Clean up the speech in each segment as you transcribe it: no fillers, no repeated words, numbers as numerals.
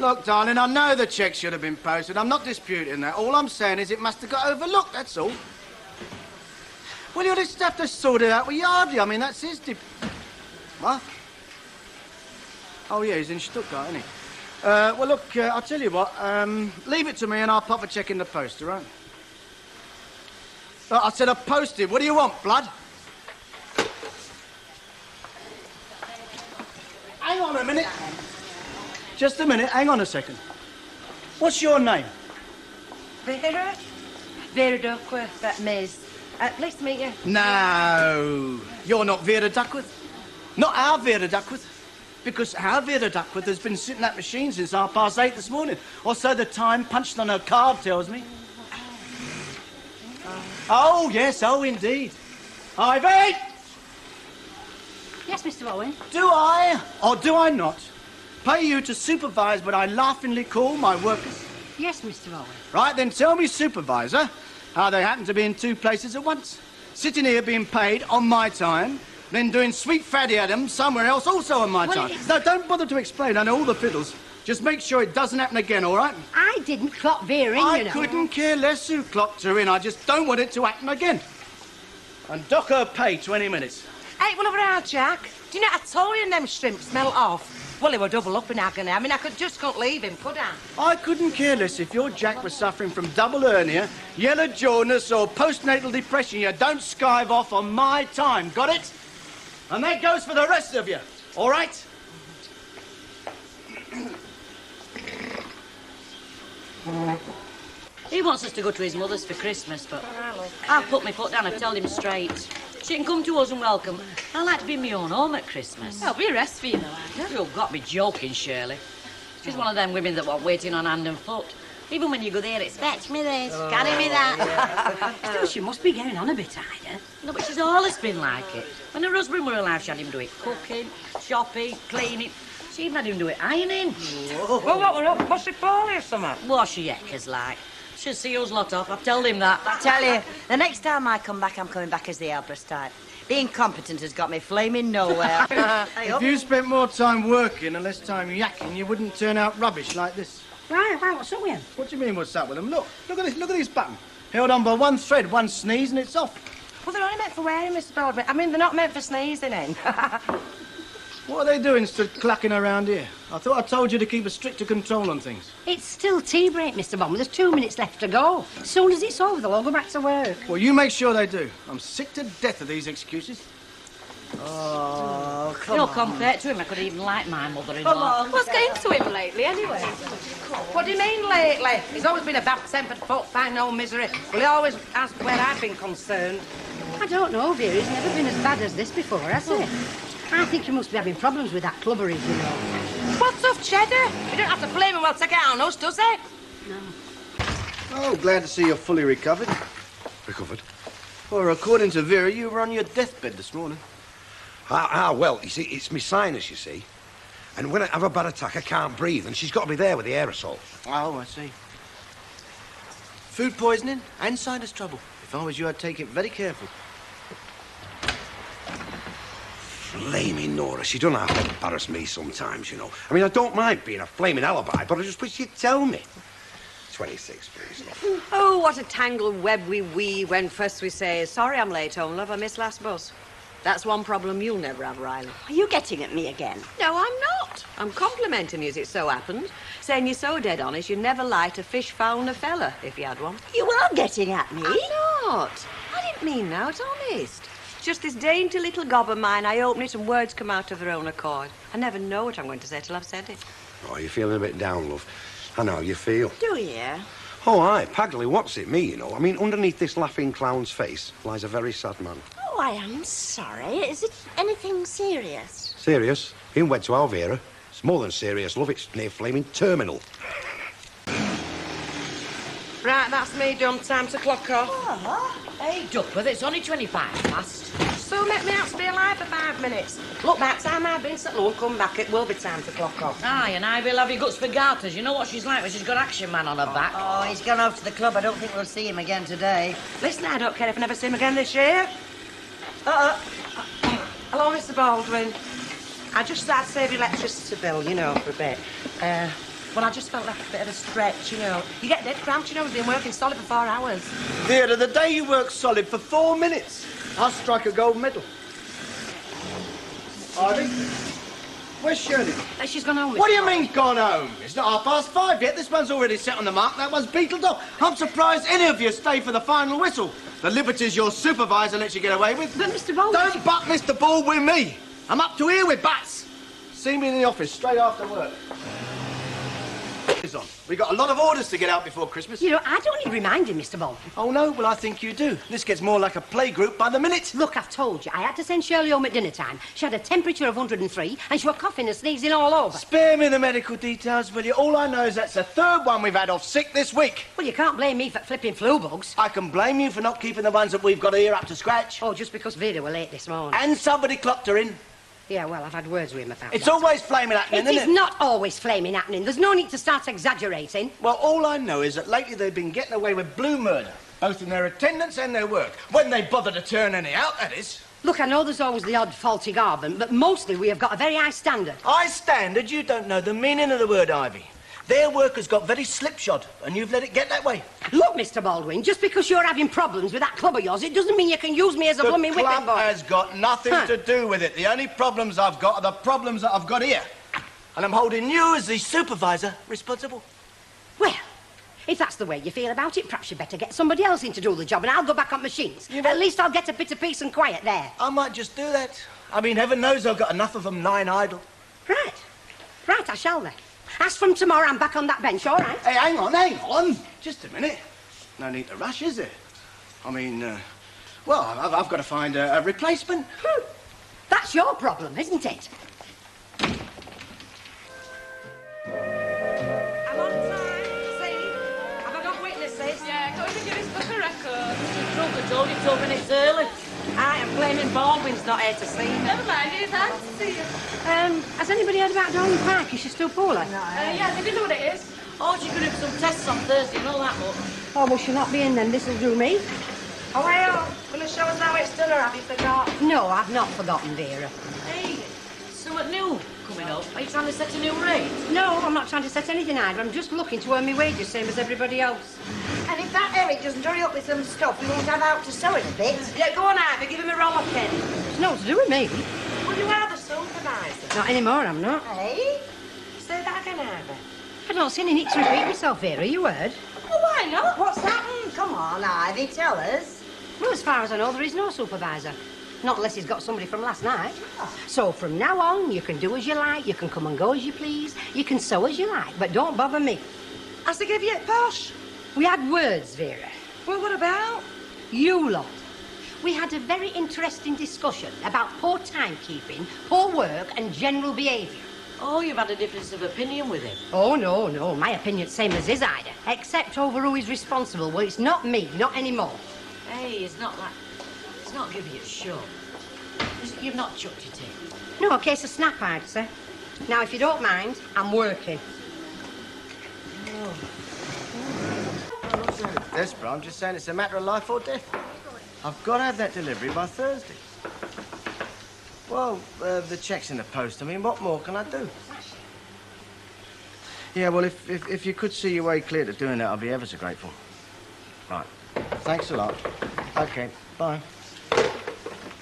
Look, darling, I know the cheque should have been posted. I'm not disputing that. All I'm saying is it must have got overlooked, that's all. Well, you'll just have to sort it out with Yardley. I mean, that's his What? Oh, yeah, he's in Stuttgart, isn't he? Well, look, I'll tell you what. Leave it to me and I'll pop a cheque in the post, all right? I said I posted. What do you want, blood? Hang on a minute. Just a minute. Hang on a second. What's your name? Vera? Vera Duckworth, that Miss. Pleased to meet you. No. You're not Vera Duckworth. Not our Vera Duckworth. Because our Vera Duckworth has been sitting at that machine since 8:30 this morning. Or so the time punched on her card tells me. Oh, yes, oh, indeed. Ivy! Yes, Mr. Owen? Do I, or do I not, pay you to supervise what I laughingly call my workers? Yes, Mr. Owen. Right, then tell me, supervisor, how they happen to be in two places at once. Sitting here being paid on my time, then doing sweet Fatty Adams somewhere else also on my time. No, don't bother to explain, I know all the fiddles. Just make sure it doesn't happen again, all right? I didn't clock Vera in, you know. I couldn't care less who clocked her in. I just don't want it to happen again. And dock her pay 20 minutes. Hey, well, over our Jack. Do you know, I told you them shrimp smelt off. Well, they were double up in agony. I mean, I just couldn't leave him, could I? I couldn't care less if your Jack was suffering from double hernia, yellow jaundice or postnatal depression. You don't skive off on my time, got it? And that goes for the rest of you, all right? He wants us to go to his mother's for Christmas, but I've put my foot down and told him straight. She can come to us and welcome. I like to be in my own home at Christmas. There'll be a rest for you, though, Ada. You've got me joking, Shirley. She's one of them women that want waiting on hand and foot. Even when you go there, it's fetch me this, carry me that. Still, she must be getting on a bit, Ida. No, but she's always been like it. When her husband were alive, she had him do it cooking, shopping, cleaning. She even had him do it ironing. Well, what were up? Was she poorly or something? What's she heckers like? She'll see us lot off. I've told him that. I tell you, the next time I come back, I'm coming back as the helpless type. Being competent has got me flaming nowhere. If you spent more time working and less time yakking, you wouldn't turn out rubbish like this. Right, what's up with him? What do you mean, what's up with them? Look at this button. Held on by one thread, one sneeze, and it's off. Well, they're only meant for wearing, Mr. Baldwin. I mean, they're not meant for sneezing in. What are they doing stood clacking around here? I thought I told you to keep a stricter control on things. It's still tea break, Mr. Baldwin. There's 2 minutes left to go. As soon as it's over, they'll all go back to work. Well, you make sure they do. I'm sick to death of these excuses. Oh, come on. Compared to him, I could even like my mother-in-law. What's getting to him lately, anyway? What do you mean, lately? He's always been a bad-tempered folk, find no misery. Well, he always has where I've been concerned. I don't know, Vera. He's never been as bad as this before, has he? I think he must be having problems with that clubber, you know. What's off cheddar? You don't have to blame him well take it out on us, does he? No. Oh, glad to see you're fully recovered. Recovered? Well, according to Vera, you were on your deathbed this morning. Well, you see, it's my sinus, you see. And when I have a bad attack, I can't breathe, and she's got to be there with the aerosol. Oh, I see. Food poisoning and sinus trouble. If I was you, I'd take it very careful. Flaming Nora, she don't have to embarrass me sometimes, you know. I mean, I don't mind being a flaming alibi, but I just wish you'd tell me. 26, please, love. Oh, what a tangled web we weave when first we say, sorry I'm late home, love, I missed last bus. That's one problem you'll never have, Riley. Are you getting at me again? No, I'm not. I'm complimenting you as it so happened. Saying you're so dead honest you'd never lie to fish, fowl and a fella, if you had one. You are getting at me. I'm not. I didn't mean that, honest. Just this dainty little gob of mine, I open it and words come out of their own accord. I never know what I'm going to say till I've said it. Oh, you're feeling a bit down, love. I know how you feel. Do you? Oh, aye, Pagley, what's it me, you know? I mean, underneath this laughing clown's face lies a very sad man. Oh, I am sorry. Is it anything serious? Serious? Being wed to Alvera. It's more than serious, love. It's near flaming terminal. Right, that's me done. Time to clock off. Oh. Hey, Duckworth, it's only 25 past. So let me out to be alive for 5 minutes. Look, by the time I've been settled and come back, it will be time to clock off. Aye, and I will have your guts for garters. You know what she's like when she's got Action Man on her back. Oh, he's gone off to the club. I don't think we'll see him again today. Listen, I don't care if I never see him again this year. Hello, Mr. Baldwin. I just thought I'd save your electricity bill, you know, for a bit. Well, I just felt like a bit of a stretch, you know. You get dead cramped, you know, we've been working solid for 4 hours. Vera, the day you work solid for 4 minutes, I'll strike a gold medal. Ivy? Where's Shirley? She's gone home. What do you mean, gone home? It's not 5:30 yet. This one's already set on the mark. That one's beetled off. I'm surprised any of you stay for the final whistle. The liberties your supervisor lets you get away with. But, Mr. Baldwin... Don't butt Mr. Ball with me. I'm up to here with butts. See me in the office straight after work. On. We got a lot of orders to get out before Christmas. You know, I don't need reminding, Mr. Baldwin. Oh, no? Well, I think you do. This gets more like a playgroup by the minute. Look, I've told you, I had to send Shirley home at dinner time. She had a temperature of 103 and she was coughing and sneezing all over. Spare me the medical details, will you? All I know is that's the 3rd one we've had off sick this week. Well, you can't blame me for flipping flu bugs. I can blame you for not keeping the ones that we've got here up to scratch. Oh, just because Vera were late this morning. And somebody clocked her in. Yeah, well, I've had words with him about It's that. always flaming happening, It isn't is it? not always flaming happening. There's no need to start exaggerating. Well, all I know is that lately they've been getting away with blue murder, both in their attendance and their work. When they bother to turn any out, that is. Look, I know there's always the odd faulty garment, but mostly we have got a very high standard. High standard? You don't know the meaning of the word, Ivy. Their work has got very slipshod, and you've let it get that way. Look, Mr. Baldwin, just because you're having problems with that club of yours, it doesn't mean you can use me as a blooming The whipping club boy. has got nothing to do with it. The only problems I've got are the problems that I've got here. And I'm holding you as the supervisor responsible. Well, if that's the way you feel about it, perhaps you'd better get somebody else in to do the job, and I'll go back on machines. You know- At least I'll get a bit of peace and quiet there. I might just do that. I mean, heaven knows I've got enough of them lying idle. Right. Right, I shall then. As from tomorrow, I'm back on that bench, all right? Hey, hang on. Just a minute. No need to rush, is there? I mean, well, I've got to find a replacement. That's your problem, isn't it? I'm on time. See? Have I got witnesses? Yeah, go and give us book a record. Drunk at all, you're 2 minutes early. I am blaming Baldwin's not here to see me. Never mind, he's had to see you. Has anybody heard about Darling Park? Is she still poorly? Yeah, they know what it is. Oh, she's going to do some tests on Thursday, you know that much. Oh, well, she'll not be in then. This'll do me. Oh, well, will you show us how it's done, or have you forgot? No, I've not forgotten, Vera. Hey, something new coming up. Are you trying to set a new rate? No, I'm not trying to set anything either. I'm just looking to earn my wages, same as everybody else. And if that Eric doesn't hurry up with some stuff, we won't have out to sew in a bit. Yeah, go on, Ivy, give him a roller pin. It's not to do with me. Well, you are the supervisor. Not anymore, I'm not. Hey? Say that again, Ivy. I don't see any need to repeat myself, Vera. You heard? Well, why not? What's happened? Come on, Ivy, tell us. Well, as far as I know, there is no supervisor. Not unless he's got somebody from last night. So from now on, you can do as you like, you can come and go as you please, you can sew as you like, but don't bother me. Has to give you it posh. We had words, Vera. Well, what about? You lot. We had a very interesting discussion about poor timekeeping, poor work, and general behaviour. Oh, you've had a difference of opinion with him. Oh, no. My opinion's same as his, Ida. Except over who is responsible. Well, it's not me, not anymore. Hey, it's not like... It's not giving you a show. You've not chucked it in. No, a case of snap, I'd say. Now, if you don't mind, I'm working. Desperate, I'm just saying it's a matter of life or death. I've got to have that delivery by Thursday. Well, the check's in the post. I mean, what more can I do? Yeah, well, if you could see your way clear to doing that, I'd be ever so grateful. Right. Thanks a lot. OK, bye.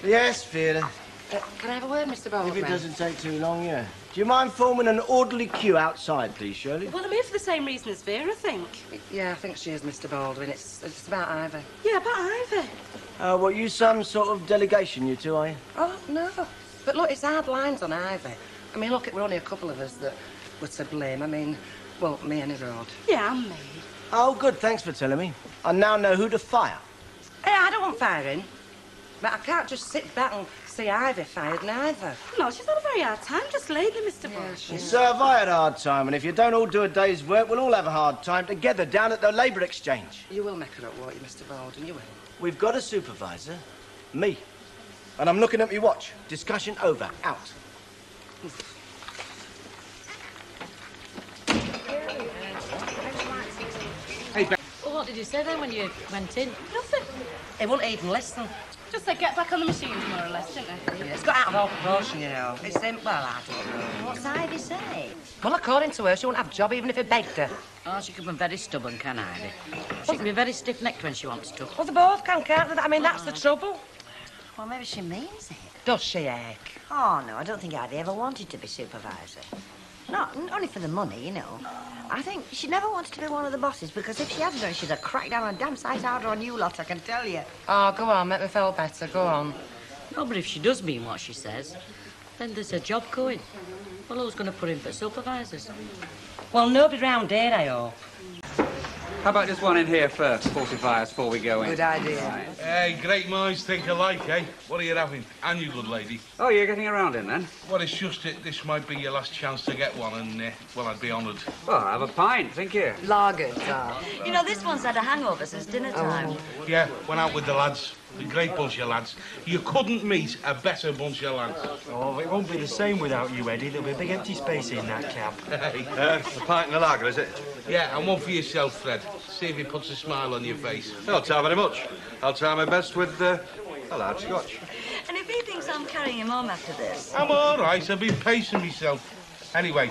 Yes, Vera. Can I have a word, Mr. Baldwin? If it doesn't take too long, yeah. Do you mind forming an orderly queue outside, please, Shirley? Well, I'm here for the same reason as Vera, I think. Yeah, I think she is, Mr. Baldwin. It's about Ivy. Yeah, but Ivy. Well, you some sort of delegation, you two, are you? Oh, no. But look, it's hard lines on Ivy. I mean, look, we're only a couple of us that were to blame. I mean, well, me and Rod. Yeah, and me. Oh, good, thanks for telling me. I now know who to fire. Hey, I don't want firing. But I can't just sit back and see Ivy fired neither. No, she's had a very hard time just lately, Mr. Baldwin. So have I had a hard time, and if you don't all do a day's work, we'll all have a hard time together down at the Labour Exchange. You will make it up, won't you, Mr. Baldwin? You will. We've got a supervisor, me. And I'm looking at me watch. Discussion over. Out. Well, what did you say then when you went in? Nothing. He won't even listen. just said get back on the machines, more or less, didn't they? Yeah, it's got out of all proportion, you know. It's simple, I don't know. What's Ivy say? Well, according to her, she won't have a job even if it begged her. Oh, she can be very stubborn, can Ivy? She can be very stiff-necked when she wants to. Well, they both can, can't they? I mean, that's the trouble. Well, maybe she means it. Does she, Egg? Oh, no, I don't think Ivy ever wanted to be supervisor. Not only for the money, you know. I think she never wanted to be one of the bosses because if she had done, she'd have cracked down a damn sight harder on you lot, I can tell you. Oh, go on, make me feel better, go on. No, but if she does mean what she says, then there's a job going. Well, who's going to put in for supervisors? Well, nobody round here, I hope. How about just one in here first, 45s, before we go in? Good idea. Hey, great minds think alike, eh? What are you having? And you, good lady. Oh, you're getting around in then? Well, it's just that this might be your last chance to get one, and, well, I'd be honoured. Well, have a pint, thank you. Lager, You know, this one's had a hangover since dinner time. Yeah, went out with the lads. A great bunch of lads. You couldn't meet a better bunch of lads. Oh, it won't be the same without you, Eddie. There'll be a big empty space in that cab. Hey. A pint and a lager, is it? Yeah, and one for yourself, Fred. See if it puts a smile on your face. Not very much. I'll try my best with a large scotch. And if he thinks I'm carrying him home after this... I'm all right. I've been pacing myself. Anyway,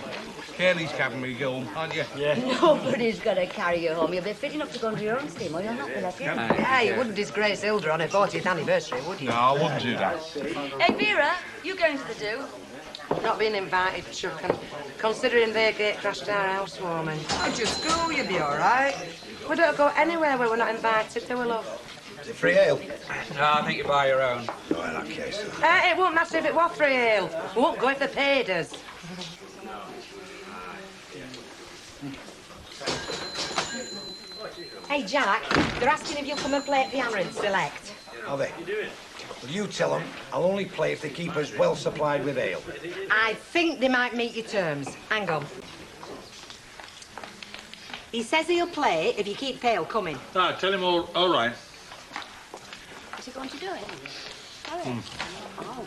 Curly's cabin me go home, aren't you? Yeah. Nobody's going to carry you home. You'll be fit enough to go under your own steam, or you'll not be left here. Yeah, you wouldn't disgrace Hilda on her 40th anniversary, would you? No, I wouldn't do that. Hey, Vera, you going to the do? Not being invited, Chuck, and considering their gate crashed our housewarming. Oh, just go, you'll be all right. We don't go anywhere where we're not invited, do we, love? Is it free ale? No, I think you buy your own. Oh, in that case. It won't matter if it was free ale. We won't go if they paid us. Hey, Jack, they're asking if you'll come and play at the Hammer and select. Are they? Well, you tell them I'll only play if they keep us well supplied with ale. I think they might meet your terms. Hang on. He says he'll play if you keep ale coming. Ah, tell him all right. Is he going to do it? Oh,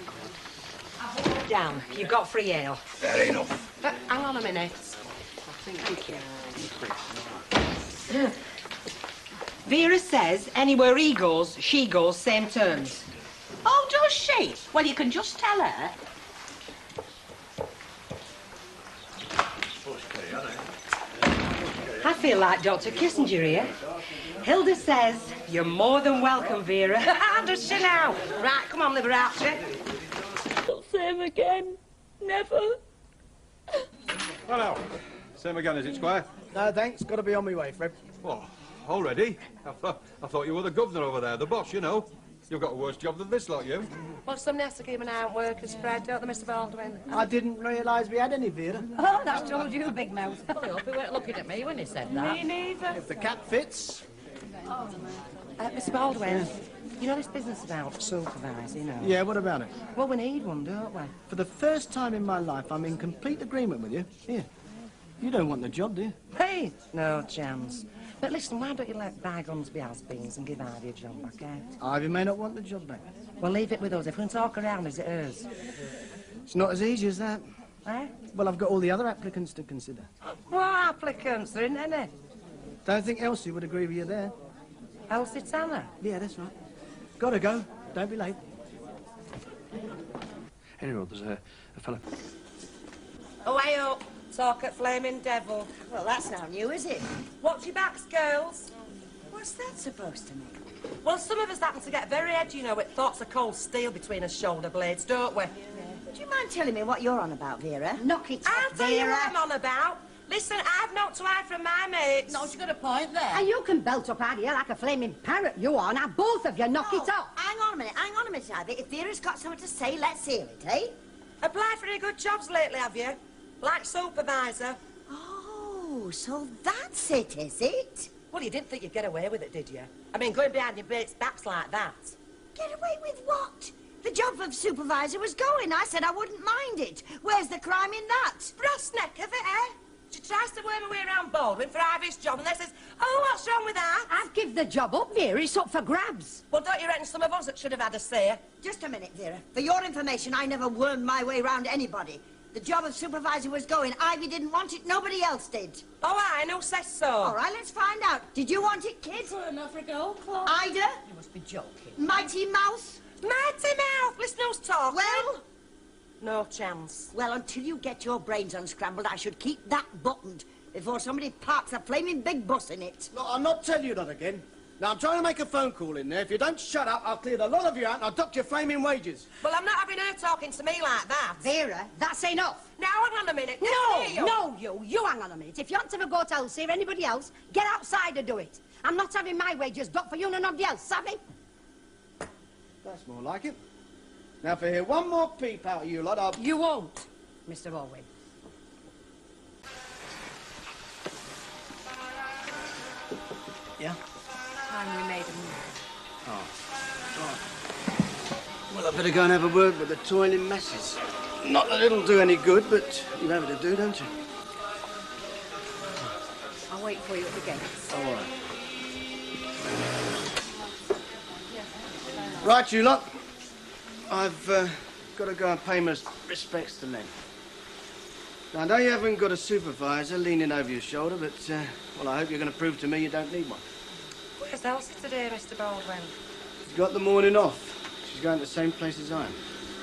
good. Down. You've got free ale. Fair enough. Hang on a minute. Thank you. Vera says anywhere he goes, she goes, same terms. Oh, does she? Well, you can just tell her. I feel like Dr. Kissinger here. Hilda says you're more than welcome, Vera. Does she now? Right, come on, Liberace. Same again. Never. Well, now, same again, is it, Squire? No, thanks. Got to be on my way, Fred. Oh, already? I thought you were the governor over there, the boss, you know. You've got a worse job than this, like you. Well, somebody has to keep an eye on workers, Fred, don't they, Mr. Baldwin? I didn't realise we had any, Vera. Oh, that's told you, big mouth. I hope he weren't looking at me when he said that. Me neither. If the cap fits. Mr. Baldwin, you know this business about supervising, you know? Yeah, what about it? Well, we need one, don't we? For the first time in my life, I'm in complete agreement with you. Here. You don't want the job, do you? Hey, no chance. But listen, why don't you let bygones be has-beens and give Ivy a job back, eh? Ivy may not want the job back. Well, leave it with us. If we can talk around, is it hers? It's not as easy as that. Eh? Well, I've got all the other applicants to consider. What applicants? There isn't any. Don't think Elsie would agree with you there. Elsie Tanner? Yeah, that's right. Gotta go. Don't be late. Anyway, there's a fella. Away up. Talk at Flaming Devil. Well, that's now new, is it? Watch your backs, girls. What's that supposed to mean? Well, some of us happen to get very edgy, you know, with thoughts of cold steel between our shoulder blades, don't we? Do you mind telling me what you're on about, Vera? Knock it I'll off, tell you Vera. what I'm on about. Listen, I've not to hide from my mates. No, she's got a point there. And you can belt up out here like a flaming parrot, you are. Now, both of you, knock it off. Hang on a minute, Ivy. If Vera's got something to say, let's hear it, eh? Applied for any good jobs lately, have you? Like supervisor. Oh, so that's it, is it? Well, you didn't think you'd get away with it, did you? I mean, going behind your mates' backs like that. Get away with what? The job of supervisor was going. I said I wouldn't mind it. Where's the crime in that? Brass neck of it, eh? She tries to worm her way around Baldwin for Ivy's job, and they says, oh, what's wrong with that? I've give the job up, Vera. It's up for grabs. Well, don't you reckon some of us that should have had a say? Just a minute, Vera. For your information, I never wormed my way round anybody. The job of supervisor was going. Ivy didn't want it. Nobody else did. Oh, I know, says so. All right, let's find out. Did you want it, kid? For an Africa old clock. Ida? You must be joking. Mighty Mouse? Mighty mouth! Listen who's talking. Well? No chance. Well, until you get your brains unscrambled, I should keep that buttoned before somebody parks a flaming big bus in it. Look, I'll not tell you that again. Now, I'm trying to make a phone call in there. If you don't shut up, I'll clear the lot of you out and I'll dock your flaming wages. Well, I'm not having her talking to me like that. Vera, that's enough. Now, hang on a minute. No, you hang on a minute. If you want to go to Elsie or anybody else, get outside and do it. I'm not having my wages docked for you and nobody else, savvy? That's more like it. Now, if I hear one more peep out of you lot, I'll... You won't, Mr. Owen. Yeah? Time we made a move. Oh. Well, I better go and have a word with the toiling masses. Not that it'll do any good, but you have it to do, don't you? I'll wait for you at the gates. All right. Right, you lot. I've got to go and pay my respects to Len. Now, I know you haven't got a supervisor leaning over your shoulder, but, well, I hope you're going to prove to me you don't need one. Where's Elsie today, Mr. Baldwin? She's got the morning off. She's going to the same place as I am.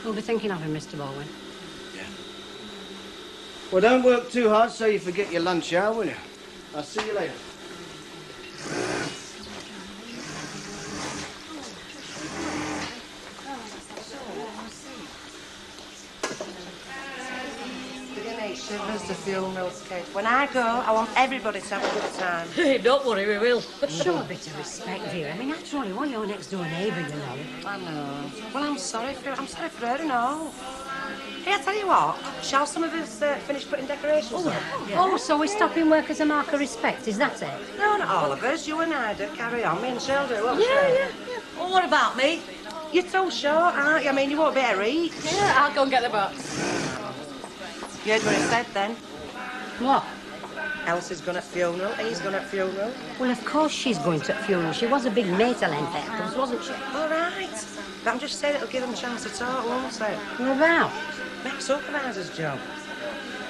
We'll be thinking of him, Mr. Baldwin. Yeah. Well, don't work too hard so you forget your lunch hour, will you? I'll see you later. Shivers, the funerals, Kate. When I go, I want everybody to have a good time. Hey, don't worry, we will. Show a bit of respect, Vera. I mean, after all, you're your next-door neighbour, you know. I know. Well, I'm sorry for her and all. Hey, I tell you what, shall some of us finish putting decorations up? Yeah. Oh, so we're stopping work as a mark of respect, is that it? No, not all of us. You and I do. Carry on. Me and she'll do, won't Yeah. Well, what about me? You're too short, aren't you? I mean, you won't be able to reach. Yeah, I'll go and get the box. You heard what he said then? What? Elsie's going at funeral, he's going at funeral. Well, of course she's going to a funeral. She was a big mate of Lenfetters, wasn't she? All right. But I'm just saying it'll give them a chance to talk, won't it? What about? Make supervisor's job.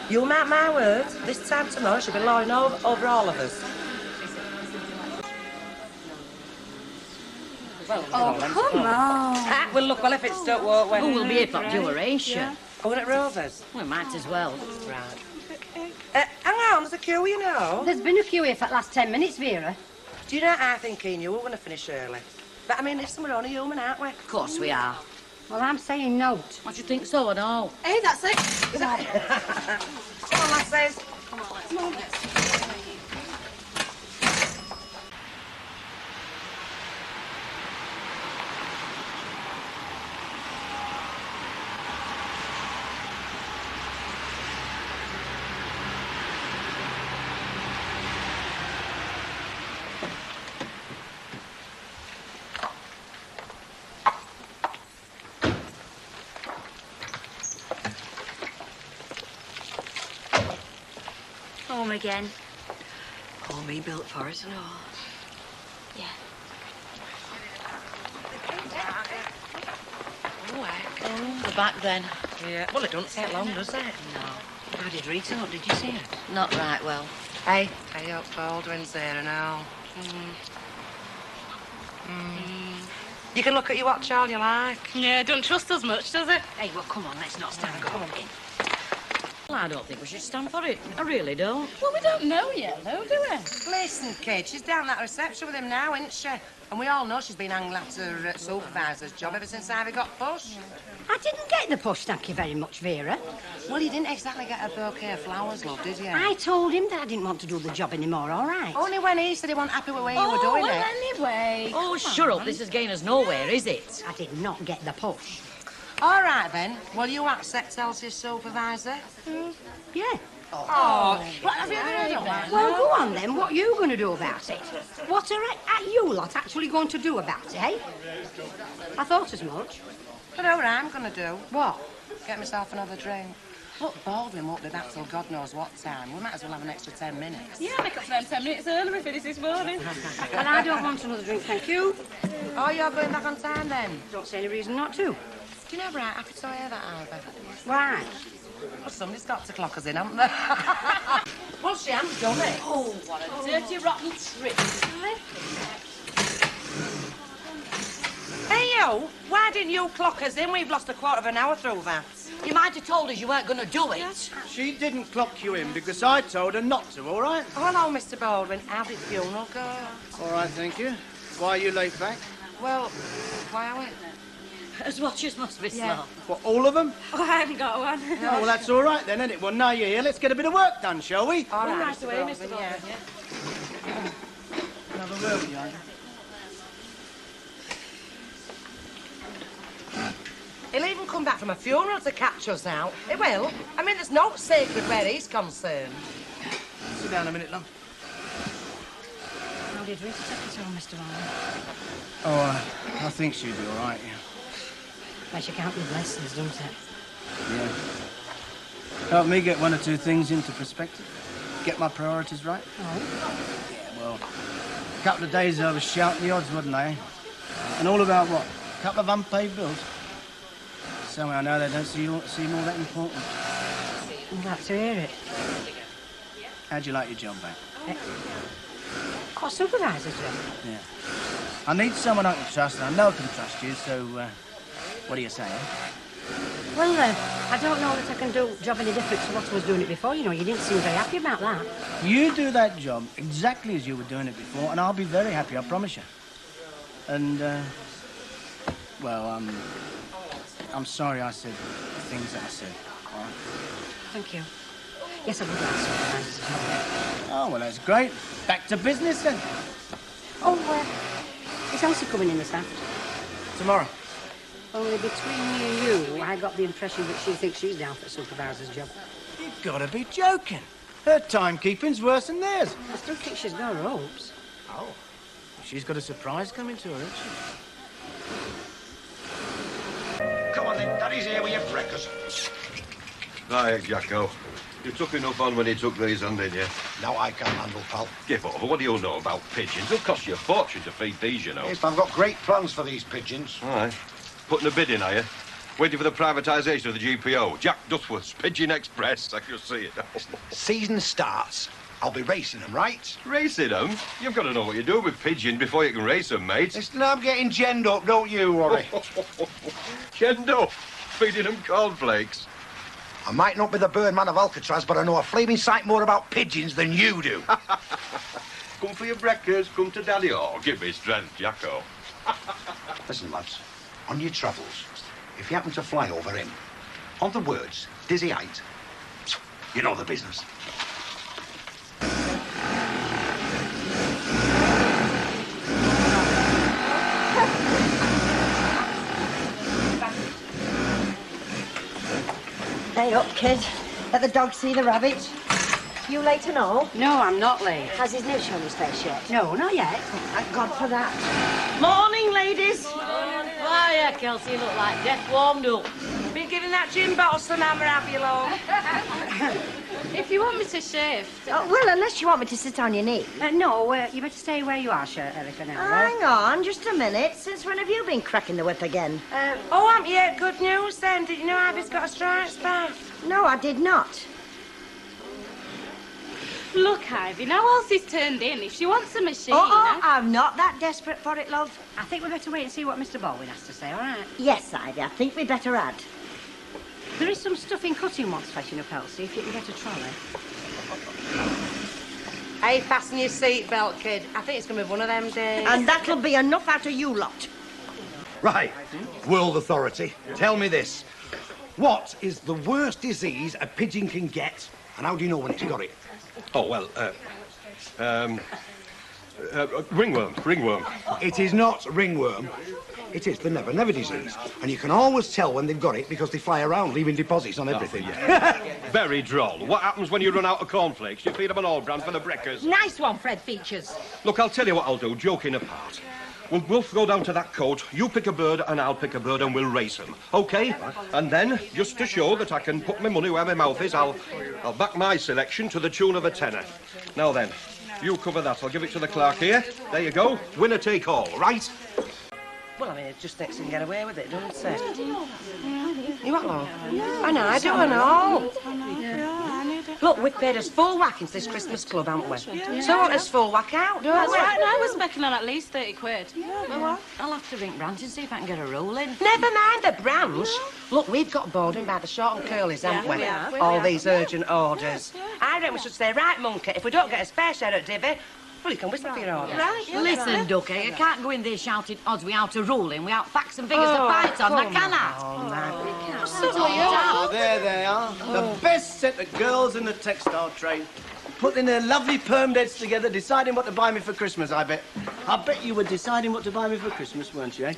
You'll mark my words, this time tomorrow she'll be lording over all of us. Oh, come on. Ah, we'll look well if it's stuck, won't we? Oh, we'll be here for duration. Yeah. Going at Rover's? We might as well. Right. Hang on, there's a queue, you know. There's been a queue here for the last 10 minutes, Vera. Do you know, I think he knew we were going to finish early. But, I mean, listen, we're only human, aren't we? Of course we are. Well, I'm saying no. What do you think so, I know? Hey, that's it. Come on, lasses. Come on, let's. Home again. All me built for it and all. Yeah. The back then. Yeah, well, it don't take long, does it? No. How did Rita look? Did you see her? Not right well. Hey, up Baldwin's there and all. You can look at your watch all you like. Yeah, don't trust us much, does it? Hey, well, come on, let's not stand Come on. Well, I don't think we should stand for it. I really don't. Well, we don't know yet, though, do we? Listen, kid, she's down at reception with him now, isn't she? And we all know she's been hanging at her supervisor's job ever since Ivy got pushed. I didn't get the push, thank you very much, Vera. Well, you didn't exactly get a bouquet of flowers, love, did you? I told him that I didn't want to do the job anymore, all right? Only when he said he wasn't happy with the way you were doing well, it. anyway. Oh, shut up. This is getting us nowhere, is it? I did not get the push. All right, then. Will you accept Elsie's supervisor? Yeah. Oh, what have you heard of that? Well, go on then. What are you going to do about it? What are you lot actually going to do about it, eh? I thought as much. I know what I'm going to do. What? Get myself another drink. Look, Baldwin won't be back till God knows what time. We might as well have an extra 10 minutes. Yeah, make up for them 10 minutes early we finish this morning. Well, I don't want another drink, thank you. Oh, you're going back on time, then? Don't see any reason not to. Do you know, right, happy to hear that, Ivy? Why? Well, somebody's got to clock us in, haven't they? Well, she hasn't done it. Oh, what a dirty, rotten trick. Hey, Leo, why didn't you clock us in? We've lost a quarter of an hour through that. You might have told us you weren't going to do it. She didn't clock you in because I told her not to, all right? Oh, hello, Mr. Baldwin. How did the funeral go? All right, thank you. Why are you late back? Well, why are we? As watchers must be slow. What, all of them? Oh, I haven't got one. Oh, well, that's all right then, isn't it? Well, now you're here, let's get a bit of work done, shall we? All right, Nice away, Mr. Baldwin. Have a word with you, Andrew. He'll even come back from a funeral to catch us out. He will. I mean, there's no sacred where he's concerned. Sit down a minute, love. How did Rita take it on, Mr. Baldwin? Oh, I think she'll be all right, yeah. Makes you count your blessings, doesn't it? Yeah. Help me get one or two things into perspective. Get my priorities right. Oh? Yeah, well, a couple of days I was shouting the odds, wasn't I? And all about what? A couple of unpaid bills. Somehow now they don't seem all that important. I'm glad to hear it. How'd you like your job back? What supervisor's job? Yeah. I need someone I can trust, and I know I can trust you, so, what do you say, eh? Well, I don't know that I can do a job any different to what I was doing it before. You know, you didn't seem very happy about that. You do that job exactly as you were doing it before, and I'll be very happy, I promise you. And, well, I'm sorry I said the things that I said, all right? Thank you. Yes, I would like supervisor's job. Oh, well, that's great. Back to business, then. Oh, is Elsie coming in this afternoon? Tomorrow. Only between me and you, I got the impression that she thinks she's down for a supervisor's job. You've got to be joking. Her timekeeping's worse than theirs. I still think she's got her hopes. Oh. She's got a surprise coming to her, hasn't she? Come on, then. Daddy's here with your breakfast. Right, Jacko. You took enough on when he took these on, didn't you? Now I can't handle, pal. Give over. What do you know about pigeons? It'll cost you a fortune to feed these, you know. Yes, but I've got great plans for these pigeons. All right. Putting a bid in, are you? Waiting for the privatisation of the GPO. Jack Duckworth's Pigeon Express. I can see it. Season starts. I'll be racing them, right? Racing them? You've got to know what you're doing with pigeons before you can race them, mate. Listen, I'm getting genned up, don't you worry. Genned up? Feeding them cornflakes? I might not be the Birdman of Alcatraz, but I know a flaming sight more about pigeons than you do. Come for your breakfast, come to Daddy. Oh, give me strength, Jacko. Listen, lads, on your travels, if you happen to fly over him, on the words, dizzy height, you know the business. Hey up, kid. Let the dog see the rabbit. You late and all? No, I'm not late. Has his nose shown his face yet? No, not yet. Thank God for that. Morning, ladies. Why, yeah, Kelsey, you look like death warmed up. Been giving that gin bottle some hammer, have you, love? If you want me to shift. Oh, well, unless you want me to sit on your knee. No, you better stay where you are, Ellie, for now. Hang on, just a minute. Since when have you been cracking the whip again? Oh, haven't you heard good news then? Did you know Ivy's got a stripes bath? No, I did not. Look, Ivy, now Elsie's turned in. If she wants a machine... Oh, I'm not that desperate for it, love. I think we better wait and see what Mr. Baldwin has to say, all right? Yes, Ivy, I think we better add. There is some stuff in cutting wax fetching up, Elsie, if you can get a trolley. Hey, fasten your seatbelt, kid. I think it's going to be one of them days. And that'll be enough out of you lot. Right, world authority, tell me this. What is the worst disease a pigeon can get, and how do you know when it's got it? Oh, well, ringworm. It is not ringworm. It is the never disease. And you can always tell when they've got it because they fly around leaving deposits on everything. Oh, yeah. Very droll. What happens when you run out of cornflakes? You feed them an old brand for the breakfast. Nice one, Fred Features. Look, I'll tell you what I'll do, joking apart. We'll both go down to that coat, you pick a bird and I'll pick a bird and we'll race them, OK? And then, just to show that I can put my money where my mouth is, I'll back my selection to the tune of a tenner. Now then, you cover that. I'll give it to the clerk here. There you go. Winner take all, right? Well, I mean, it just thinks he can get away with it, doesn't it? You what, love? I know, I do, I know. Yeah, I need it. Look, we've paid us full whack into this Christmas club, haven't we? Yeah. So let us full whack out, don't That's we? right, now we're specking on at least 30 quid. Well, I'll have to ring Branch and see if I can get a roll in. Never mind the branch. Look, we've got boarding by the short and curlies, haven't we? we have. All these urgent orders. I reckon we should say, right, monkey, if we don't get a spare share at divvy, well, you can whistle for your order. Right, Listen, Ducky, I can't go in there shouting odds without a ruling, without facts and figures to fight on, now can I? Oh, there they are. The best set of girls in the textile trade. Putting their lovely permed heads together, deciding what to buy me for Christmas, I bet. I bet you were deciding what to buy me for Christmas, weren't you, eh?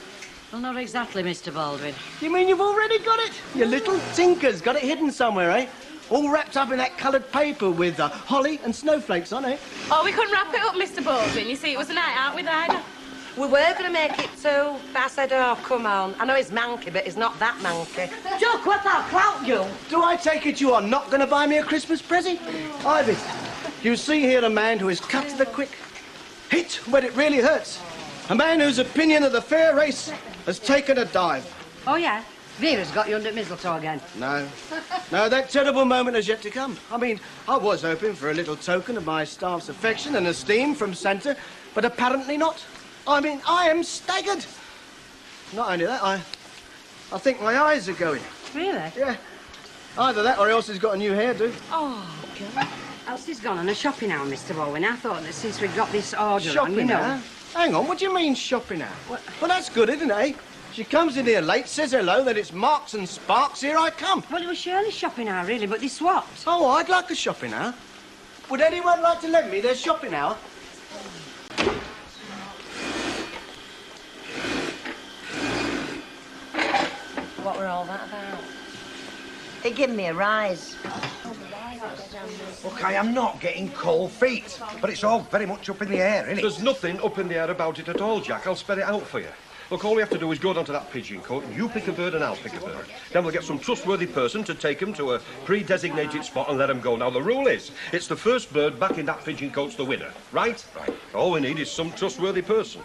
Well, not exactly, Mr. Baldwin. You mean you've already got it? You little tinkers, got it hidden somewhere, eh? All wrapped up in that coloured paper with holly and snowflakes on it. Oh, we couldn't wrap it up, Mr. Baldwin. You see, it was a night out with Ida. We were going to make it too, but I said, oh, come on. I know he's manky, but he's not that manky. Duckworth, I'll clout you. Do I take it you are not going to buy me a Christmas present? Ivy, you see here a man who is cut to the quick. Hit where it really hurts. A man whose opinion of the fair race has taken a dive. Oh, yeah? Vera's got you under mistletoe again. No. No, that terrible moment has yet to come. I mean, I was hoping for a little token of my staff's affection and esteem from Santa, but apparently not. I mean, I am staggered. Not only that, I think my eyes are going. Really? Yeah. Either that or Elsie's got a new hairdo. Oh, God. Elsie's gone on a shopping hour, Mr. Baldwin. I thought that since we got this order Shopping on, you know... hour? Hang on, what do you mean shopping hour? Well, that's good, isn't it, eh? She comes in here late, says hello, then it's marks and sparks, here I come. Well, it was Shirley's shopping hour, really, but they swapped. Oh, I'd like a shopping hour. Would anyone like to lend me their shopping hour? What were all that about? They give me a rise. Look, I am not getting cold feet, but it's all very much up in the air, isn't it? There's nothing up in the air about it at all, Jack. I'll spell it out for you. Look, all we have to do is go down to that pigeon cote, and you pick a bird and I'll pick a bird. Then we'll get some trustworthy person to take them to a pre-designated spot and let them go. Now, the rule is, it's the first bird back in that pigeon cote's the winner, right? Right. All we need is some trustworthy person.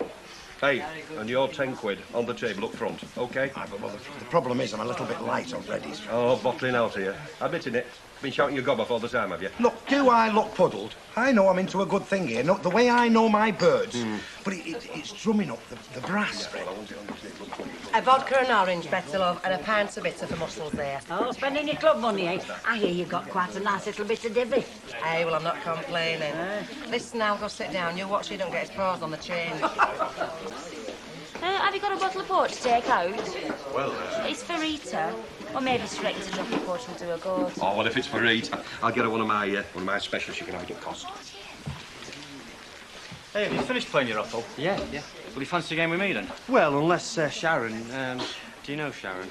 Hey, and your 10 quid on the table up front, OK? Aye, but the problem is I'm a little bit light already. Oh, bottling out here. Admitting it. Been shouting your gob off all the time, have you? Look, do I look puddled? I know I'm into a good thing here. No, the way I know my birds. But it's drumming up the brass. A vodka and orange, better love, and a pint of bitter for muscles there. Oh, spending your club money, eh? I hear you got quite a nice little bit of divvy. Hey, well, I'm not complaining. Listen now, go sit down. You watch so you don't get his paws on the change. Have you got a bottle of port to take out? Well, It's for Rita. Or maybe straight to drop a port and do a goat. oh, well, if it's for Rita, I'll get her one of my specials. She can have it at cost. Hey, have you finished playing your raffle? Yeah. Will you fancy a game with me then? Well, unless Sharon. Do you know Sharon?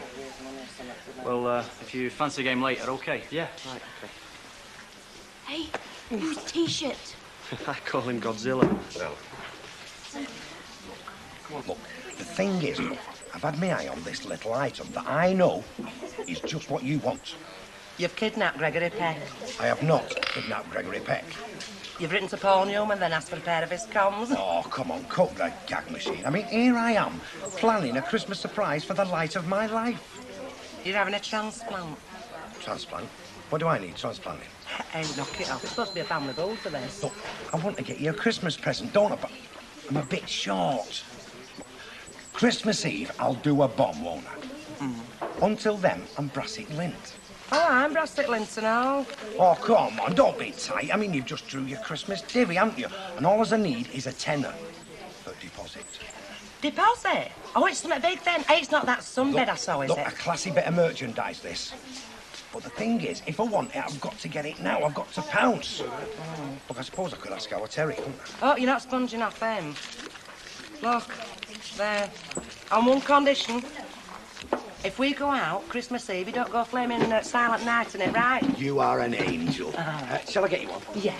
Well, if you fancy a game later, OK. Yeah, right, Hey, whose T-shirt? OK. I call him Godzilla. Well, Look, the thing is, look, I've had my eye on this little item that I know is just what you want. You've kidnapped Gregory Peck. I have not kidnapped Gregory Peck. You've written to Paul Newman, then asked for a pair of his comms. Oh, come on, cut the gag machine. I mean, here I am, planning a Christmas surprise for the light of my life. You're having a transplant. Transplant? What do I need transplanting? Hey, knock it off. It's supposed to be a family ball for this. Look, I want to get you a Christmas present, don't I? But I'm a bit short. Christmas Eve, I'll do a bomb, won't I? Until then, I'm Brassic Lint. Oh, I'm Brassic Lint and all. Oh, come on, don't be tight. I mean, you've just drew your Christmas divvy, haven't you? And all I need is a tenner for deposit. Deposit? Oh, it's something big then. Hey, it's not that sunbed I saw, is look, it? a classy bit of merchandise, this. But the thing is, if I want it, I've got to get it now. I've got to pounce. Look, I suppose I could ask our Terry, couldn't I? Oh, you're not sponging off him. Look, there. On one condition. If we go out Christmas Eve, you don't go flaming silent night in it, right? You are an angel. Shall I get you one? Yeah.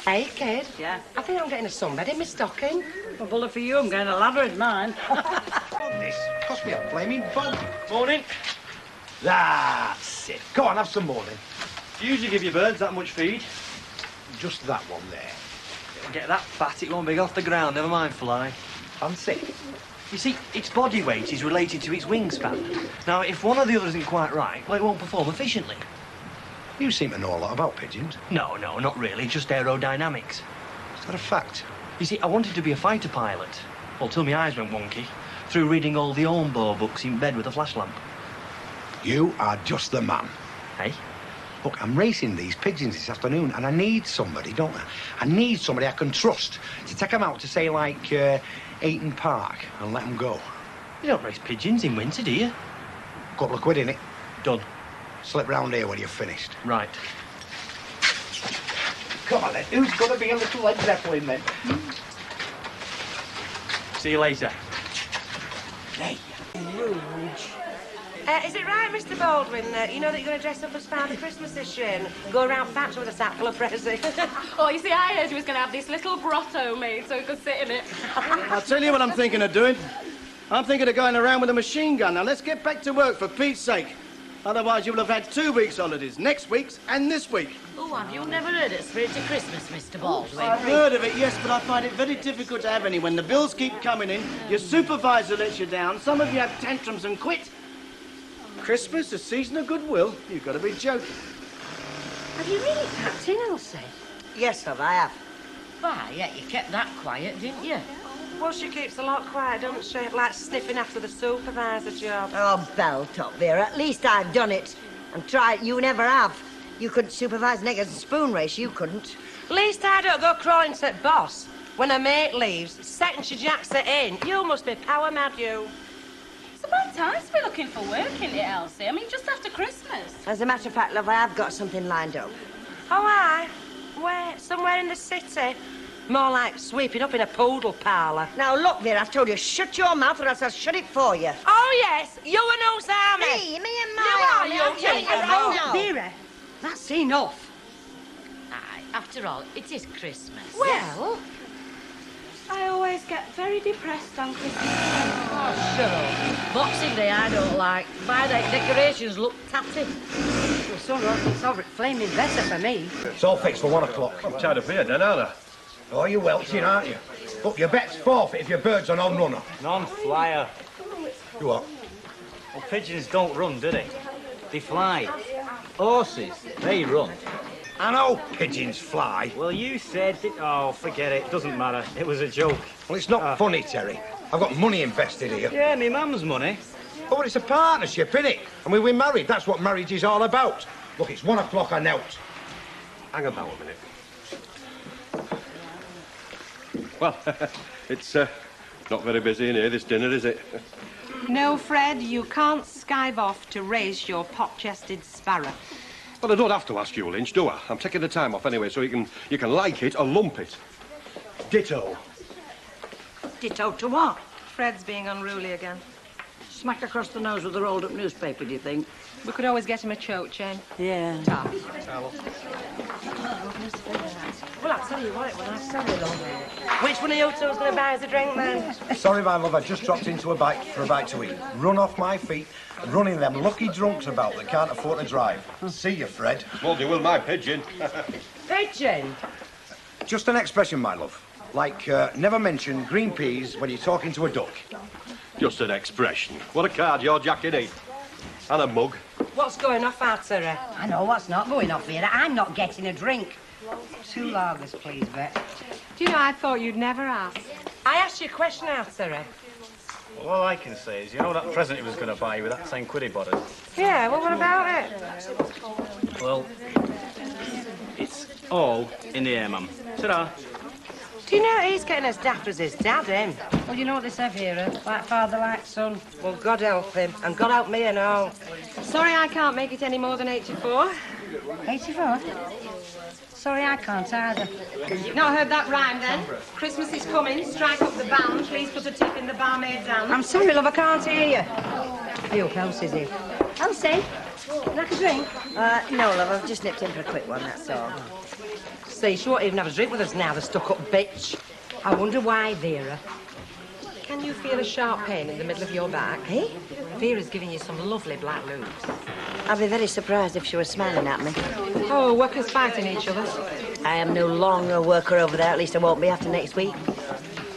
Hey, kid. Yeah? I think I'm getting a sunbed in my stocking. A bullet for you, I'm getting a ladder in mine. This cost me a flaming bomb. Morning. That's it. Go on, have some morning. Do you usually give your birds that much feed? Just that one there. Get that fat, it won't be off the ground, never mind fly. Fancy. You see, its body weight is related to its wingspan. Now, if one or the other isn't quite right, well, it won't perform efficiently. You seem to know a lot about pigeons. No, not really. Just aerodynamics. Is that a fact? You see, I wanted to be a fighter pilot. Well, till my eyes went wonky. Through reading all the Ormbo books in bed with a flash lamp. You are just the man. Hey? Look, I'm racing these pigeons this afternoon, and I need somebody, don't I? I need somebody I can trust to take them out to, say, like, Eaton Park and let them go. You don't race pigeons in winter, do you? Couple of quid in it. Done. Slip round here when you're finished. Right. Come on, then. Who's going to be a little Led Zeppelin, then? See you later. Hey. Rouge. Is it right, Mr. Baldwin, you know that you're going to dress up as Father Christmas this year and go around factory with a sack full of presents? Oh, you see, I heard you was going to have this little grotto made so you could sit in it. I'll tell you what I'm thinking of doing. I'm thinking of going around with a machine gun. Now, let's get back to work, for Pete's sake. Otherwise, you will have had 2 weeks' holidays. Next week's and this week. Oh, have you never heard of Spirit of Christmas, Mr. Baldwin? I've heard of it, yes, but I find it very difficult to have any. When the bills keep coming in, your supervisor lets you down, some of you have tantrums and quit. Christmas, a season of goodwill. You've got to be joking. Have you really packed in, Elsie? Yes, love, I have. Why, yeah, you kept that quiet, didn't you? Well, she keeps a lot quiet, doesn't she? Like sniffing after the supervisor job. Oh, belt up, Vera. At least I've done it. And tried. You never have. You couldn't supervise an egg as a spoon race. You couldn't. At least I don't go crawling to the boss. When a mate leaves, second she jacks it in. You must be power mad, you. It's about time to be looking for work, isn't it, Elsie? I mean, just after Christmas. As a matter of fact, love, I have got something lined up. Oh, aye? Where? Somewhere in the city? More like sweeping up in a poodle parlour. Now, look, Vera, I've told you, shut your mouth or else I'll shut it for you. Oh, yes, you and whose army? Me and my army. Oh, Vera, that's enough. Aye, after all, it is Christmas. Well, I always get very depressed on Christmas. Oh, shut up. Boxing Day I don't like. By the decorations look tatty. Well, so it's over at flaming better for me. It's all fixed for 1 o'clock. I'm tired of beer then, aren't I? Oh, you're welching, aren't you? Look, your bet's forfeit if your bird's a non-runner. Non-flyer. You what? Well, pigeons don't run, do they? They fly. Horses, they run. I know pigeons fly. Well, you said that... Oh, forget it. Doesn't matter. It was a joke. Well, it's not funny, Terry. I've got money invested here. Yeah, me mum's money. Oh, but it's a partnership, innit? And we're married. That's what marriage is all about. Look, it's 1 o'clock and out. Hang about a minute. Well, it's not very busy in here, this dinner, is it? No, Fred, you can't skive off to raise your pot-chested sparrow. Well, I don't have to ask you, Lynch, do I? I'm taking the time off anyway, so you can like it or lump it. Ditto. Ditto to what? Fred's being unruly again. Smack across the nose with a rolled-up newspaper, do you think? We could always get him a choke chain. Yeah. Well, I'll tell you what, it was nice to have it. Which one of you two is going to buy us a drink, then? Sorry, my love, I just dropped into a bite for a bite to eat. Run off my feet, running them lucky drunks about that can't afford to drive. See you, Fred. Well, you will my pigeon. Pigeon? Just an expression, my love. Like, never mention green peas when you're talking to a duck. Just an expression. What a card your jacket ain't. And a mug. What's going off, Arthur? I know what's not going off here. I'm not getting a drink. 2 lagers, please, Bet. Do you know, I thought you'd never ask. I asked you a question, Arthur. Well, all I can say is, you know that present he was going to buy you with that 10 quid he bought us? Yeah, well, what about it? Well, it's all in the air, ma'am. Ta-da. Do you know he's getting as daft as his dad, him? Well, you know what they say, Vera? Like father, like son. Well, God help him, and God help me and all. Sorry I can't make it any more than 84. 84? Sorry, I can't either. Not heard that rhyme, then? Christmas is coming. Strike up the band. Please put a tip in the barmaid's hand. I'm sorry, love, I can't hear you. I hope Elsie's here. Elsie, like a drink? No, love, I've just nipped in for a quick one, that's all. See, she won't even have a drink with us now, the stuck-up bitch. I wonder why, Vera. Can you feel a sharp pain in the middle of your back? Eh? Vera's giving you some lovely black loops. I'd be very surprised if she was smiling at me. Oh, workers fighting each other. I am no longer a worker over there, at least I won't be after next week.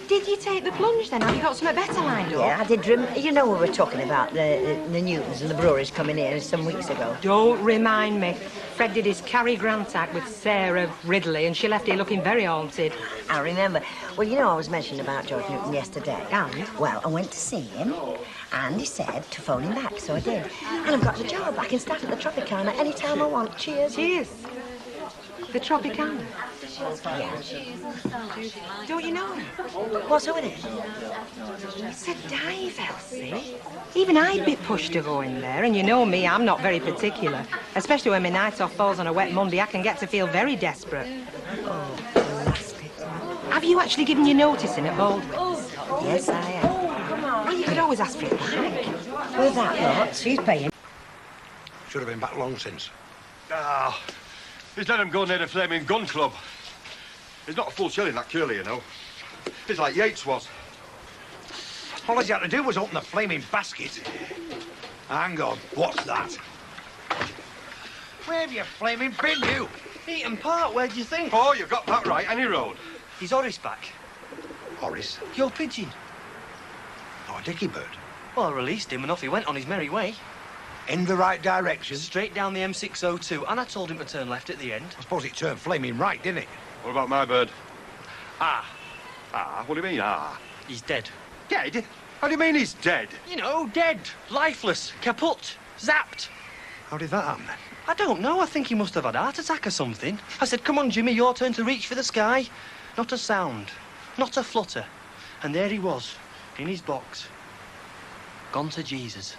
Did you take the plunge then? Have you got something better lined up? Yeah, I did. You know we were talking about the Newtons and the breweries coming here some weeks ago. Don't remind me. Fred did his Cary Grant act with Sarah Ridley and she left here looking very haunted. I remember. Well, you know I was mentioning about George Newton yesterday. And? Well, I went to see him and he said to phone him back, so I did. And I've got the job. I can start at the Tropicana any time I want. Cheers. Cheers. The Tropicana? Yeah. Don't you know him? What's with it? It's a dive, Elsie. Even I'd be pushed to go in there, and you know me, I'm not very particular. Especially when my night off falls on a wet Monday, I can get to feel very desperate. Oh, blasted. Have you actually given your notice in at Baldwin's? Yes, I am. Well, you could always ask for it back. With that lot, she's paying. Should have been back long since. Ah, he's let him go near the Flaming Gun Club. He's not a full shilling, that curly, you know. He's like Yates was. All he had to do was open the flaming basket. Hang on, what's that? Where have you flaming been, you? Eaton Park, where do you think? Oh, you got that right, any road. Is Horace back? Horace? Your pigeon. Oh, Dickie Bird. Well, I released him and off he went on his merry way. In the right direction? Straight down the M602, and I told him to turn left at the end. I suppose it turned flaming right, didn't it? What about my bird? Ah. Ah, what do you mean, ah? He's dead. Dead? How do you mean he's dead? You know, dead. Lifeless. Kaput. Zapped. How did that happen, then? I don't know. I think he must have had a heart attack or something. I said, come on, Jimmy, your turn to reach for the sky. Not a sound. Not a flutter. And there he was, in his box. Gone to Jesus.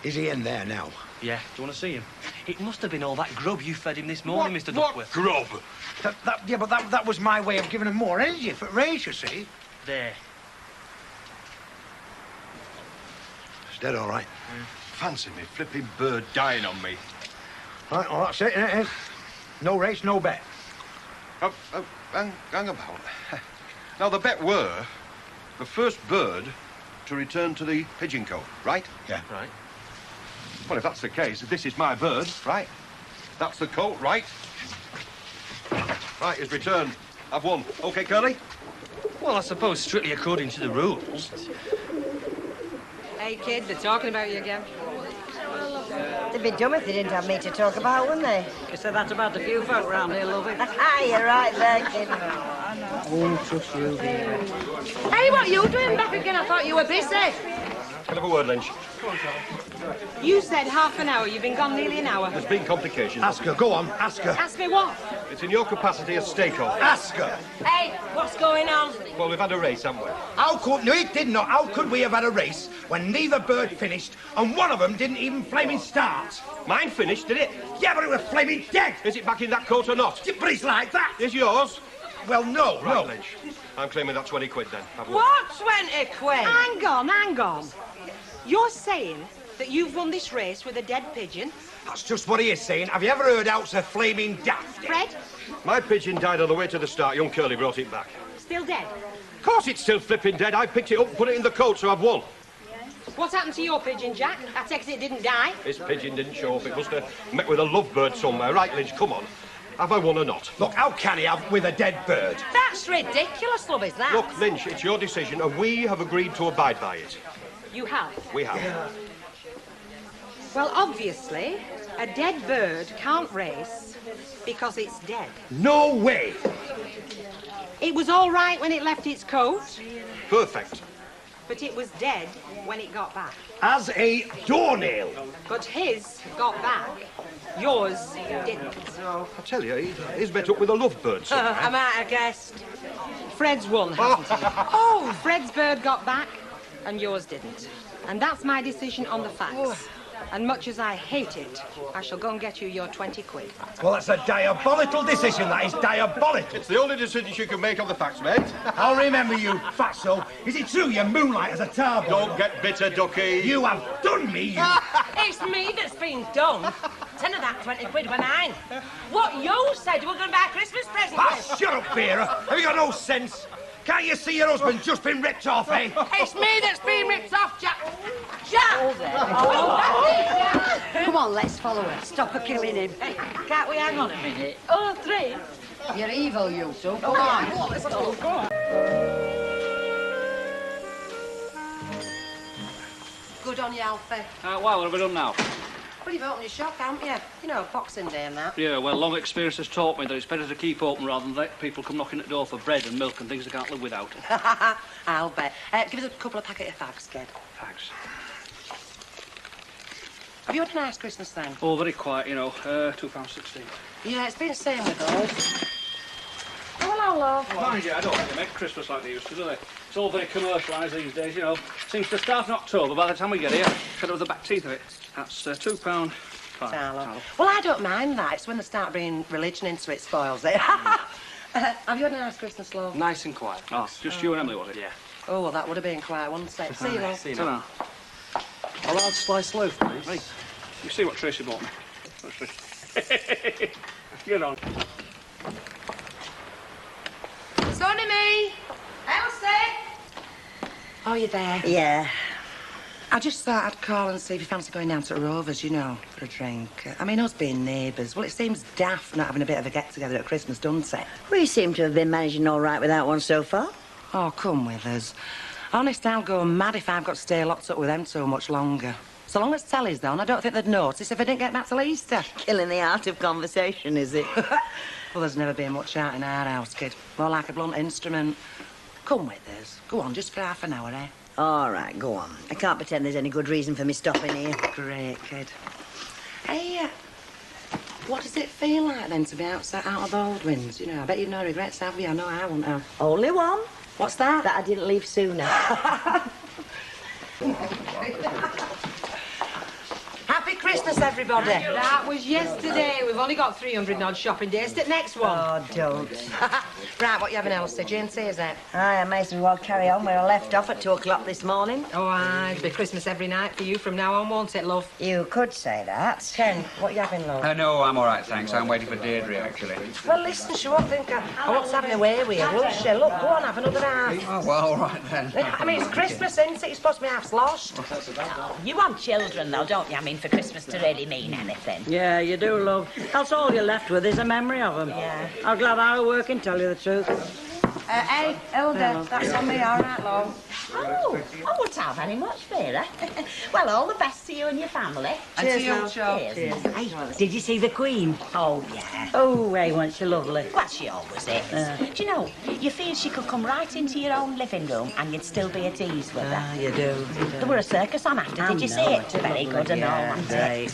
Is he in there now? Yeah, do you want to see him? It must have been all that grub you fed him this morning, Mr. Duckworth. Grub? Yeah, but that was my way of giving him more energy for race, you see. There. He's dead, all right. Fancy me flipping bird dying on me. Right, well, that's it, innit? No race, no bet. Hang about. Now, the bet were the first bird to return to the pigeon cote, right? Yeah. Right. Well, if that's the case, this is my bird, right? That's the coat, right? Right, he's returned. I've won. OK, Curly? Well, I suppose strictly according to the rules. Hey, kid, they're talking about you again. They'd be dumb if they didn't have me to talk about, wouldn't they? You said that about a few folk round here, lovey. You're right there, kid. Oh, trust you, Vera. Hey, what are you doing back again? I thought you were busy. Can I have a word, Lynch? You said half an hour. You've been gone nearly an hour. There's been complications. Ask her, go on, ask her. Ask me what? It's in your capacity as stakeholder. Ask her. Hey, what's going on? Well, we've had a race, haven't we? No, it did not. How could we have had a race when neither bird finished and one of them didn't even flaming start? Mine finished, did it? Yeah, but it was flaming dead. Is it back in that coat or not? Yeah, but it's like that. Is yours? Well, no, Right, no. Lynch. I'm claiming that 20 quid, then. I've won. What 20 quid? Hang on. You're saying that you've won this race with a dead pigeon? That's just what he is saying. Have you ever heard out a flaming daft? Fred? My pigeon died on the way to the start. Young Curly brought it back. Still dead? Of course it's still flipping dead. I picked it up and put it in the coat, so I've won. What happened to your pigeon, Jack? I take it didn't die? This pigeon didn't show up. It must have met with a lovebird somewhere. Right, Lynch, come on. Have I won or not? Look, how can he have with a dead bird? That's ridiculous, love, is that? Look, Lynch, it's your decision, and we have agreed to abide by it. You have? We have. Well, obviously, a dead bird can't race because it's dead. No way. It was all right when it left its coat, Perfect. but it was dead when it got back. As a doornail. But his got back. Yours didn't. I tell you, he's met up with a lovebird somewhere. I might have guessed. Fred's won, hasn't he? Oh, Fred's bird got back, and yours didn't. And that's my decision on the facts. And much as I hate it, I shall go and get you your 20 quid. Well, that's a diabolical decision. That is diabolical. It's the only decision you can make on the facts, mate. I'll remember you, fatso. Is it true you moonlight as a tar boy? Don't get bitter, Ducky. You have done me, you. It's me that's been done. 10 of that 20 quid were mine. What you said you were going to buy a Christmas present with. Shut up, Vera. Have you got no sense? Can't you see your husband just been ripped off, eh? It's me that's been ripped off, Jack. Jack! Come on, let's follow her. Stop her killing him. Can't we hang on a minute? Oh, 3. You're evil, you two. Go on. Let's go. Go on. Good on you, Alfie. Well, what have we done now? Well, you've opened your shop, haven't you? You know, Boxing Day and that. Yeah, well, long experience has taught me that it's better to keep open rather than let people come knocking at the door for bread and milk and things they can't live without. I'll bet. Give us a couple of packet of fags, kid. Thanks. Have you had a nice Christmas then? Oh, very quiet, you know. £2.16. Yeah, it's been the same with us. Oh, hello, love. Mind you, I don't think they make Christmas like they used to, do they? It's all very commercialised these days, you know. Seems to start in October. By the time we get here, cut over the back teeth of it. That's £2.05. Well, I don't mind that. It's when they start bringing religion into it, spoils it. Have you had a nice Christmas, love? Nice and quiet. Oh, just you and Emily, was it? Yeah. Oh, well, that would have been quiet, wouldn't it? See you, love. See you now. A large sliced loaf, please. Hey, you see what Tracy bought me? Get on. Sonny me! Elsie! Oh, you there? Yeah. I just thought I'd call and see if you fancy going down to Rover's, you know, for a drink. I mean, us being neighbours, well, it seems daft not having a bit of a get-together at Christmas, doesn't it? We seem to have been managing all right without one so far. Oh, come with us. Honest, I'll go mad if I've got to stay locked up with them so much longer. So long as Sally's on, I don't think they'd notice if I didn't get back till Easter. Killing the art of conversation, is it? Well, there's never been much out in our house, kid. More like a blunt instrument. Come with us. Go on, just for half an hour, eh? All right, go on. I can't pretend there's any good reason for me stopping here. Great, kid. Hey, what does it feel like, then, to be out of Baldwin's? You know, I bet you've no regrets, have you? I know I wouldn't have. Only one. What's that? That I didn't leave sooner. Happy Christmas, everybody. That was yesterday. We've only got 300 odd shopping days. The next one. Oh, don't. Right, what you having, Elsie? J&T, is it? Aye, I may as well carry on where I left off at 2 o'clock this morning. Oh, aye. It'll be Christmas every night for you from now on, won't it, love? You could say that. Ken, what you having, love? No, I'm all right, thanks. I'm waiting for Deirdre, actually. Well, listen, she won't think I want to have my way with you, will she? Look, go on, have another half. Oh, well, all right, then. I mean, it's Christmas, isn't it? You're supposed to be half sloshed. Oh, you want children, though, don't you? I mean, for Christmas to really mean anything. Yeah, you do, love. That's all you're left with is a memory of them. Yeah. I'm glad I was working, tell you the truth. Hey, Hilda, that's on me, all right, love. Oh, what's that very much, Vera? Well, all the best to you and your family. And to you, Joe. Cheers. Hey, did you see the Queen? Oh, yeah. Oh, hey, wasn't she lovely? Well, she always is. Do you know, you feel she could come right into your own living room and you'd still be at ease with her. You do. There were a circus on after. Did you see it? Very good and all, wasn't it?